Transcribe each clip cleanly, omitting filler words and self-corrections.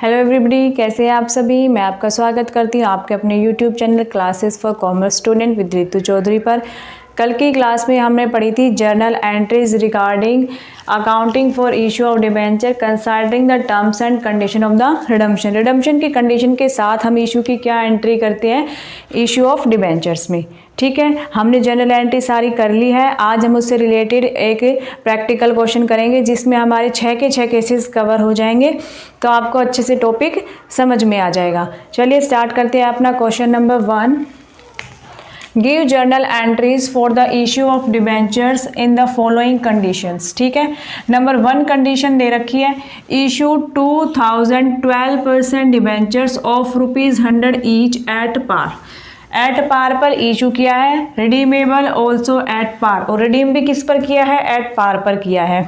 Hello everybody, कैसे हैं आप सभी। मैं आपका स्वागत करती हूँ आपके अपने YouTube channel classes for commerce student with Ritu Chaudhary पर। कल की क्लास में हमने पढ़ी थी journal entries regarding accounting for issue of debenture considering the terms and condition of the redemption. Redemption की कंडीशन के साथ हम इशू की क्या एंट्री करते हैं इशू ऑफ डिबेंचर्स में। ठीक है, हमने जनरल एंट्री सारी कर ली है। आज हम उससे रिलेटेड एक प्रैक्टिकल क्वेश्चन करेंगे जिसमें हमारे 6 के 6 केसेस कवर हो जाएंगे, तो आपको अच्छे से टॉपिक समझ में आ जाएगा। चलिए स्टार्ट करते हैं अपना question number 1। Give journal entries for the issue of debentures in the following conditions. ठीक है, नंबर 1 कंडीशन दे रखी है, issue 2012% debentures of ₹100 each at par. At par पर इशू किया है, रिडीमेबल ऑल्सो एट पार, और रिडीम भी किस पर किया है, एट पार पर किया है।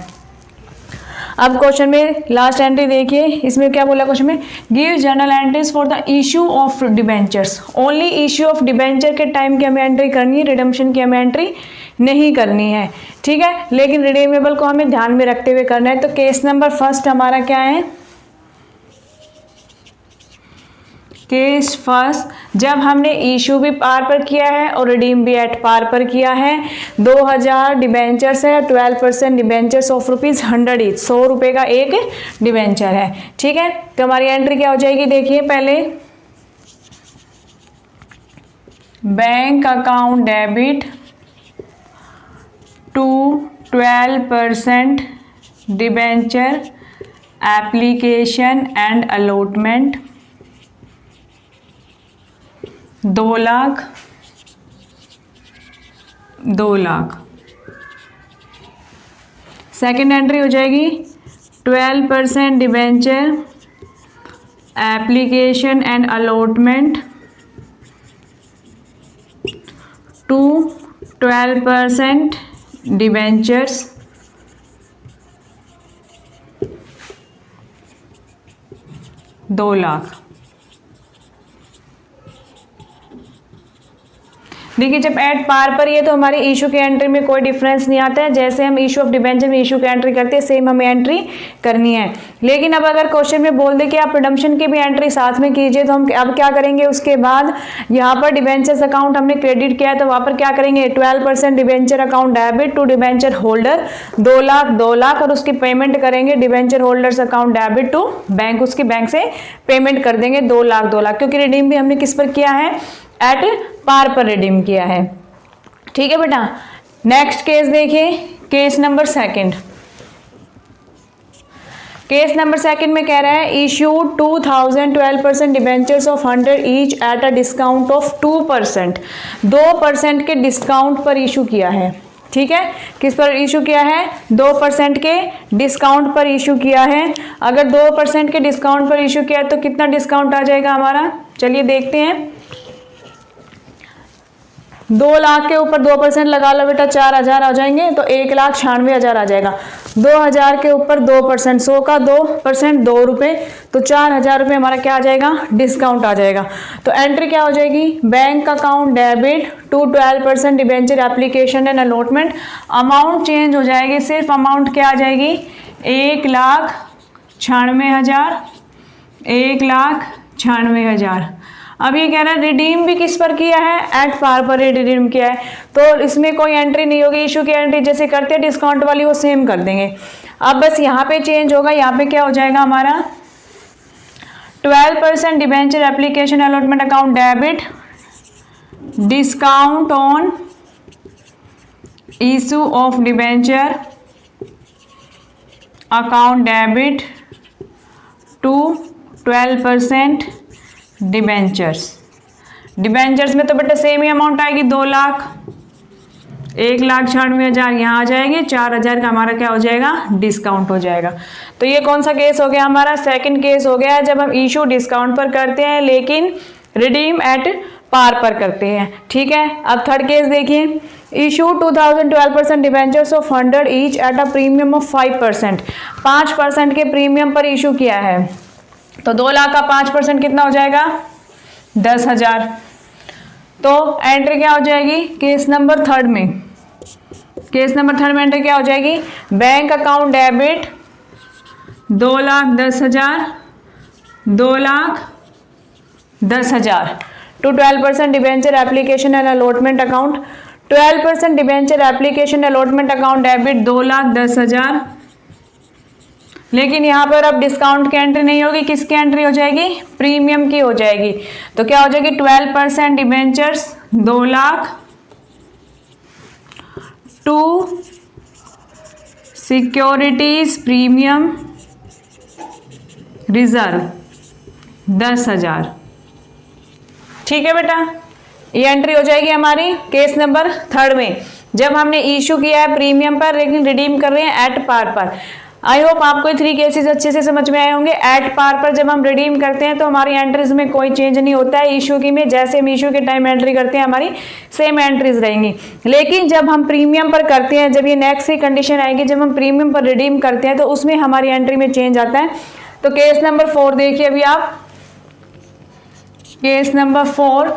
अब क्वेश्चन में लास्ट एंट्री देखिए, इसमें क्या बोला क्वेश्चन में, give journal entries for the issue of debentures. Only issue of debenture के टाइम की हमें एंट्री करनी है, रिडम्पशन की हमें एंट्री नहीं करनी है। ठीक है, लेकिन रिडीमेबल को हमें ध्यान में रखते हुए करना है। तो केस नंबर फर्स्ट हमारा क्या है, केस फर्स्ट, जब हमने इशू भी पार पर किया है और रिडीम भी एट पार पर किया है, 2000 डिबेंचर्स है, 12% डिबेंचर्स ऑफ ₹100 ईच, 100 रुपये का एक डिबेंचर है। ठीक है, तो हमारी एंट्री क्या हो जाएगी, देखिए पहले bank account debit to 12% debenture application and allotment 2 lakh. Second entry हो जाएगी 12% debenture application and allotment to 12% debentures ₹2 lakh. देखिए, जब एट पार पर ये तो हमारे इशू के एंट्री में कोई डिफरेंस नहीं आता है। जैसे हम इशू ऑफ डिबेंचर में इशू की एंट्री करते हैं, सेम हमें एंट्री करनी है। लेकिन अब अगर क्वेश्चन में बोल दे कि आप रिडम्पशन की भी एंट्री साथ में कीजिए, तो हम अब क्या करेंगे, उसके बाद यहाँ पर डिबेंचर्स अकाउंट हमने क्रेडिट किया है, तो वहाँ पर क्या करेंगे, 12% debenture account debit to debenture holder 2 lakh, और उसकी पेमेंट करेंगे debenture holders account debit to bank, उसकी बैंक से पेमेंट कर देंगे 2 लाख, क्योंकि रिडीम भी हमने किस पर किया है, एट पार पर रिडीम किया है। ठीक है बेटा, नेक्स्ट केस देखिए, case number second. Case number second में कह रहा है, issue 2012% debentures of 100 each at a discount of 2%। 2% के डिस्काउंट पर इशू किया है। ठीक है, किस पर इशू किया है, 2% के डिस्काउंट पर इशू किया है। अगर 2% के डिस्काउंट पर इशू किया है तो कितना डिस्काउंट आ जाएगा हमारा, चलिए देखते हैं। 2 लाख के ऊपर 2% लगा लो बेटा, 4000 आ जाएंगे, तो 1,96,000 आ जाएगा। 2000 के ऊपर 2%, 100 का 2%, 2 रुपये, तो 4000 रुपये हमारा क्या आ जाएगा, डिस्काउंट आ जाएगा। तो एंट्री क्या हो जाएगी, bank account debit to 12% debenture application and allotment. Amount change हो जाएगी, सिर्फ अमाउंट क्या आ जाएगी, 1,96,000, 1,96,000। अब ये कह रहा है रिडीम भी किस पर किया है, एट पार पर रिडीम किया है, तो इसमें कोई एंट्री नहीं होगी। इशू की एंट्री जैसे करते हैं डिस्काउंट वाली, वो सेम कर देंगे। अब बस यहाँ पे चेंज होगा, यहाँ पे क्या हो जाएगा हमारा, 12% debenture application allotment account debit discount on issue of debenture account debit to 12% debentures में तो बेटा सेम ही अमाउंट आएगी, 2 लाख, 1,96,000 यहाँ आ जाएंगे, 4000 का हमारा क्या हो जाएगा, डिस्काउंट हो जाएगा। तो ये कौन सा केस हो गया हमारा, सेकंड केस हो गया, जब हम इशू डिस्काउंट पर करते हैं लेकिन रिडीम एट पार पर करते हैं। ठीक है, अब थर्ड केस देखिए, issue 2012% debentures of 100 each at a premium of 5%। 5% के प्रीमियम पर इशू किया है, तो 2 लाख का 5% कितना हो जाएगा, 10,000। तो एंट्री क्या हो जाएगी केस नंबर थर्ड में, केस नंबर थर्ड में एंट्री क्या हो जाएगी, bank account debit 2,10,000 2,10,000 to 12% debenture application and allotment account. 12% debenture application allotment account debit 2,10,000। लेकिन यहाँ पर अब डिस्काउंट की एंट्री नहीं होगी, किसकी एंट्री हो जाएगी? प्रीमियम की हो जाएगी। तो क्या हो जाएगी? 12% debentures 2 lakh to securities premium reserve 10,000। ठीक है बेटा, ये एंट्री हो जाएगी हमारी केस नंबर 3 में, जब हमने इशू किया है प्रीमियम पर लेकिन रिडीम कर रहे हैं एट पार पर। आई होप आपको 3 केसेस अच्छे से समझ में आए होंगे। एट पार पर जब हम रिडीम करते हैं तो हमारी एंट्रीज में कोई चेंज नहीं होता है। इशू की में जैसे हम इशू के टाइम एंट्री करते हैं हमारी सेम एंट्रीज रहेंगी। लेकिन जब हम प्रीमियम पर करते हैं, जब ये नेक्स्ट की कंडीशन आएगी, जब हम प्रीमियम पर रिडीम करते हैं तो उसमें हमारी एंट्री में चेंज आता है। तो केस नंबर 4 देखिए अभी आप, case number 4,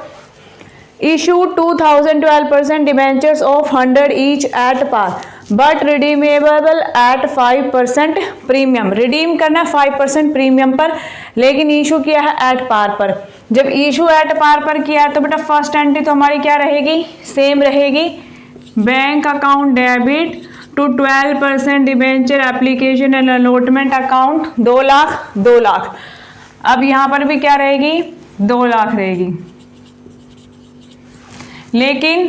issue 2012% debentures of 100 each at par but redeemable at 5% premium. Redeem करना 5% प्रीमियम पर, लेकिन इशू किया है एट पार पर। जब इशू एट पार पर किया है तो बेटा फर्स्ट एंट्री तो हमारी क्या रहेगी? सेम रहेगी, bank account debit to 12% debenture application and allotment account 2 lakh 2 lakh. अब यहाँ पर भी क्या रहेगी? 2 लाख रहेगी। लेकिन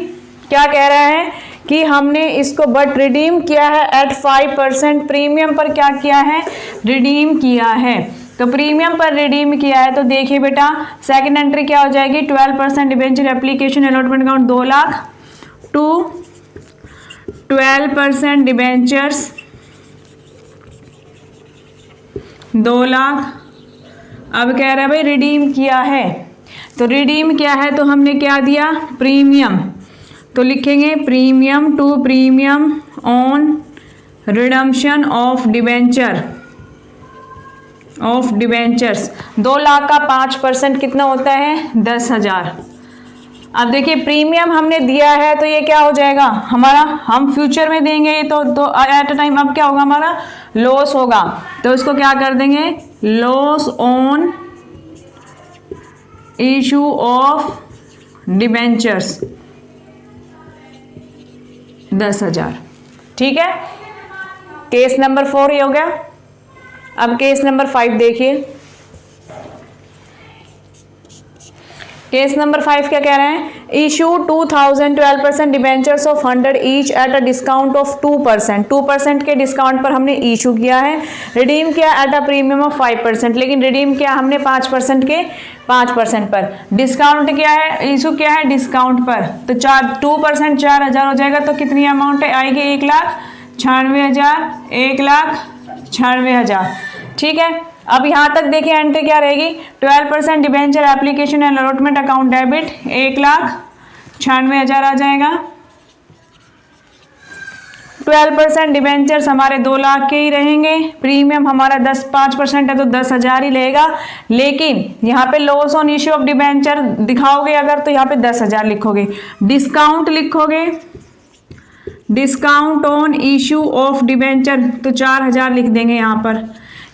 क्या कह रहा है कि हमने इसको बट रिडीम किया है एट 5% प्रीमियम पर। क्या किया है? रिडीम किया है। तो प्रीमियम पर रिडीम किया है तो देखिए बेटा सेकंड एंट्री क्या हो जाएगी? 12% debenture application allotment account 2 lakh to 12% debentures 2 lakh. अब कह रहा है भाई रिडीम किया है, तो रिडीम किया है तो हमने क्या दिया? प्रीमियम। तो लिखेंगे premium to premium on redemption of debentures 2 lakh का 5% कितना होता है? 10,000। अब देखिए प्रीमियम हमने दिया है तो ये क्या हो जाएगा हमारा? हम फ्यूचर में देंगे ये तो एट अ टाइम अब क्या होगा? हमारा लॉस होगा। तो इसको क्या कर देंगे? Loss on issue of debentures 10,000। ठीक है, केस नंबर 4 ये हो गया। अब केस नंबर 5 देखिए। केस नंबर 5 क्या कह रहे हैं? Issue 2012% debentures of 100 each at a discount of 2%। 2% के डिस्काउंट पर हमने इशू किया है, रिडीम किया एट अ प्रीमियम ऑफ 5%, लेकिन रिडीम किया हमने 5% के 5% पर। डिस्काउंट क्या है? इशू क्या है? डिस्काउंट पर। तो 2% 4,000 हो जाएगा। तो कितनी अमाउंट आएगी? 1,96,000, 1,96,000। ठीक है, अब यहाँ तक देखिए एंट्री क्या रहेगी? 12% debenture application and allotment account debit 1,96,000 आ जाएगा। 12% डिबेंचर्स हमारे 2 लाख के ही रहेंगे। प्रीमियम हमारा 5% है तो 10,000 ही लेगा। लेकिन यहाँ पे loss on issue of debenture दिखाओगे अगर तो यहाँ पे 10,000 लिखोगे। डिस्काउंट लिखोगे, discount on issue of debenture तो 4,000 लिख देंगे यहाँ पर।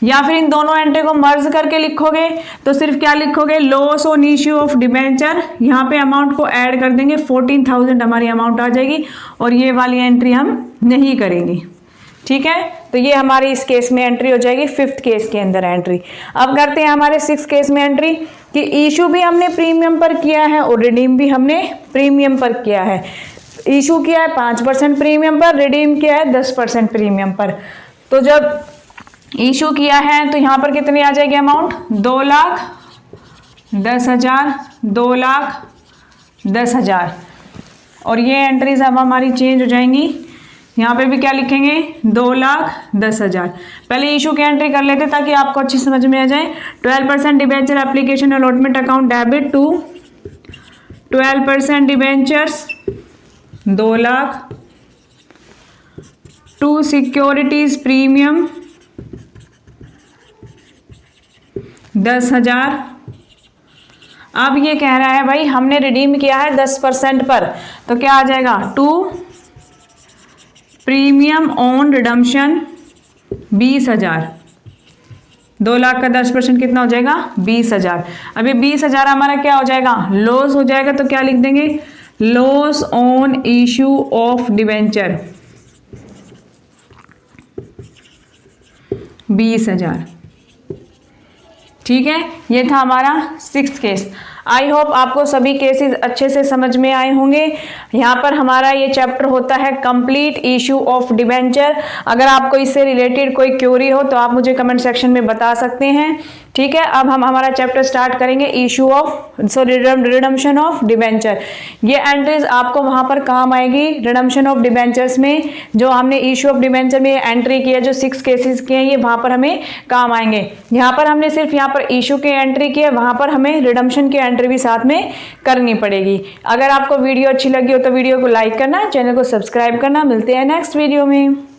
या फिर इन दोनों एंट्री को मर्ज करके लिखोगे तो सिर्फ क्या लिखोगे? Loss on issue of debenture. यहाँ पे अमाउंट को ऐड कर देंगे, 14,000 हमारी अमाउंट आ जाएगी और ये वाली एंट्री हम नहीं करेंगे। ठीक है, तो ये हमारी इस केस में एंट्री हो जाएगी, 5th केस के अंदर एंट्री। अब करते हैं हमारे 6th केस में एंट्री कि इशू भी हमने प्रीमियम पर किया है और रिडीम भी हमने प्रीमियम पर किया है। इशू किया है 5% प्रीमियम पर, रिडीम किया है 10% प्रीमियम पर। तो जब इशू किया है तो यहाँ पर कितनी आ जाएगी अमाउंट? 2,10,000, 2,10,000। और ये एंट्रीज अब हमारी चेंज हो जाएंगी। यहाँ पे भी क्या लिखेंगे? 2,10,000। पहले इशू की एंट्री कर लेते ताकि आपको अच्छी समझ में आ जाए। 12% debenture application allotment account debit to 12% debentures 2 lakh to securities premium 10,000। अब ये कह रहा है भाई हमने रिडीम किया है 10% पर, तो क्या आ जाएगा? To premium on redemption 20,000। 2 lakh का 10% कितना हो जाएगा 20,000। अभी 20,000 हमारा क्या हो जाएगा लॉस हो जाएगा, तो क्या लिख देंगे loss on issue of debenture 20,000। ठीक है, ये था हमारा 6th केस। आई होप आपको सभी केसेस अच्छे से समझ में आए होंगे। यहाँ पर हमारा ये चैप्टर होता है कंप्लीट इशू ऑफ डिबेंचर। अगर आपको इससे रिलेटेड कोई क्वेरी हो तो आप मुझे कमेंट सेक्शन में बता सकते हैं। ठीक है, अब हम हमारा चैप्टर स्टार्ट करेंगे issue of redemption of debenture. ये एंट्रीज आपको वहां पर काम आएगी रिडम्पशन ऑफ डिबेंचर्स में। जो हमने इशू ऑफ डिबेंचर में एंट्री किया, जो 6 केसेस किए हैं, ये वहां पर हमें काम आएंगे। यहाँ पर हमने सिर्फ यहाँ पर इशू की एंट्री की है, वहां पर हमें रिडम्पशन की एंट्री भी साथ में करनी पड़ेगी। अगर आपको वीडियो अच्छी लगी हो तो वीडियो को लाइक करना, चैनल को सब्सक्राइब करना। मिलते हैं नेक्स्ट वीडियो में।